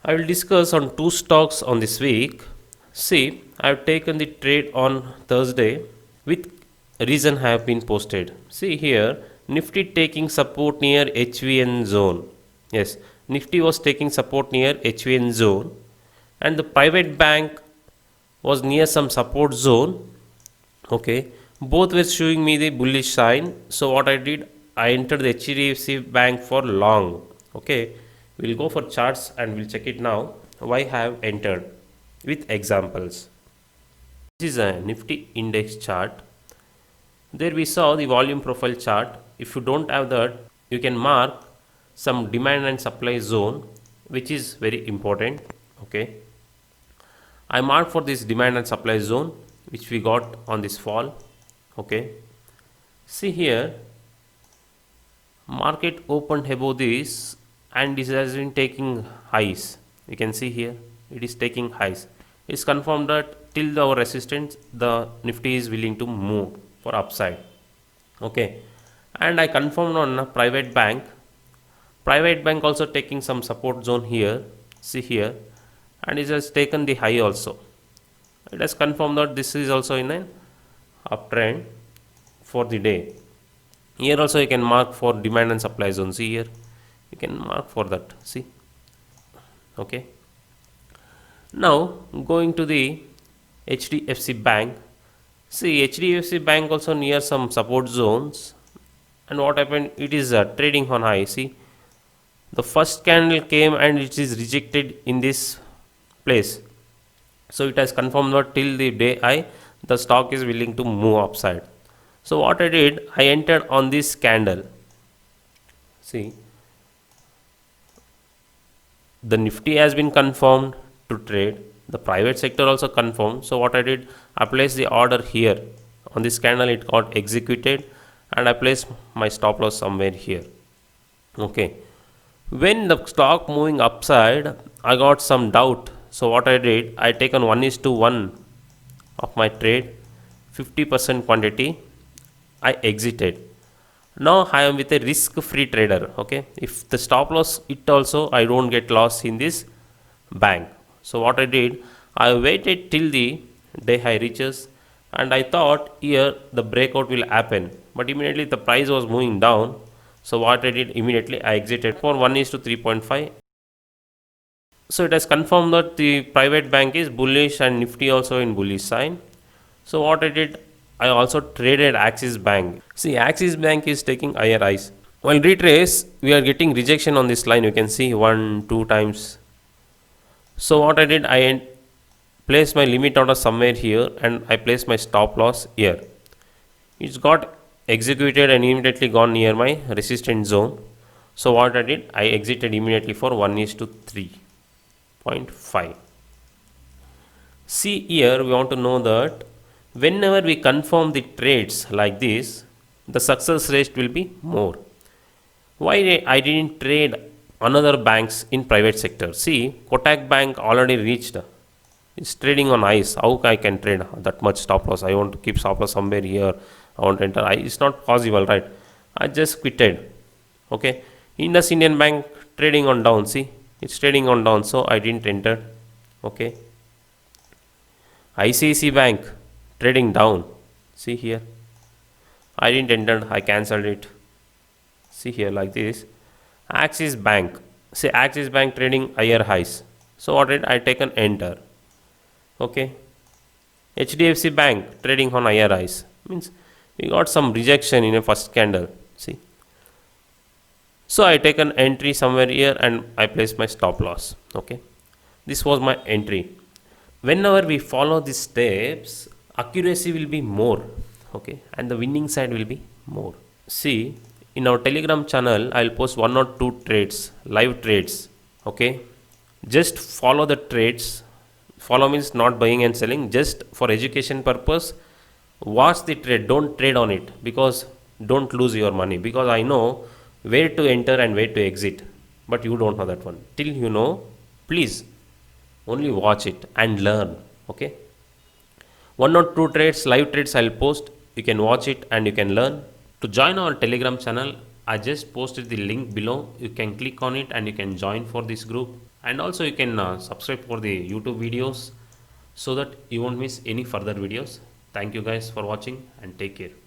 I will discuss on two stocks on this week. See, I have taken the trade on Thursday with reason have been posted. See here, Nifty taking support near HVN zone. Yes, Nifty was taking support near HVN zone, and the private bank was near some support zone. Okay, both were showing me the bullish sign. So what I did, I entered the HDFC Bank for long. Okay, we'll go for charts and we'll check it now. Why have entered with examples. This is a Nifty index chart. There we saw the volume profile chart. If you don't have that, you can mark some demand and supply zone, which is very important. Okay, I marked for this demand and supply zone, which we got on this fall. Okay, see here, market opened above this and this has been taking highs. You can see here it is taking highs. It's confirmed that till our resistance the Nifty is willing to move for upside. Okay, and I confirmed on a private bank also taking some support zone here. See here, and it has taken the high also. It has confirmed that this is also in an uptrend for the day. Here also you can mark for demand and supply zone. See here, you can mark for that. See, okay. Now going to the HDFC Bank. See, HDFC Bank also near some support zones, and what happened? It is trading on high. See, the first candle came and it is rejected in this place. So it has confirmed that till the day high, the stock is willing to move upside. So what I did, I entered on this candle. See, the Nifty has been confirmed to trade. The private sector also confirmed. So what I did, I placed the order here on this candle. It got executed, and I placed my stop loss somewhere here. Okay, when the stock moving upside, I got some doubt. So what I did, I taken 1:1 of my trade, 50% quantity. I exited. Now I am with a risk-free trader. Okay, if the stop loss it also, I don't get loss in this bank. So what I did, I waited till the day high reaches, and I thought here the breakout will happen, but immediately the price was moving down. So what I did, immediately I exited for 1:3.5. So it has confirmed that the private bank is bullish and Nifty also in bullish sign. So what I did, I also traded Axis Bank. See, Axis Bank is taking higher highs. While retrace, we are getting rejection on this line. You can see 1-2 times. So what I did, I placed my limit order somewhere here and I placed my stop loss here. It's got executed and immediately gone near my resistance zone. So what I did, I exited immediately for 1:3.5. See here, we want to know that whenever we confirm the trades like this, the success rate will be more. Why I didn't trade another banks in private sector? See, Kotak Bank already reached. It's trading on ice. How I can trade that much stop loss? I want to keep stop loss somewhere here. I want to enter. It's not possible, right? I just quitted. Okay. Indus Indian Bank trading on down. See, it's trading on down. So I didn't enter. Okay. ICICI Bank trading down. See here, I didn't enter. I cancelled it. See here like this. Axis Bank. See, Axis Bank trading higher highs. So what did I take an enter? Okay. HDFC Bank trading on higher highs. Means we got some rejection in a first candle. See. So I take an entry somewhere here and I place my stop loss. Okay. This was my entry. Whenever we follow these steps, accuracy will be more. Okay. And the winning side will be more. See, in our Telegram channel, I'll post 1 or 2 trades, live trades. Okay. Just follow the trades. Follow means not buying and selling, just for education purpose. Watch the trade, don't trade on it, because don't lose your money, because I know where to enter and where to exit, but you don't know that one. Till you know, please only watch it and learn. Okay, 1 or 2 trades, live trades I'll post. You can watch it and you can learn. To join our Telegram channel, I just posted the link below. You can click on it and you can join for this group. and also you can subscribe for the YouTube videos so that you won't miss any further videos. Thank you guys for watching and take care.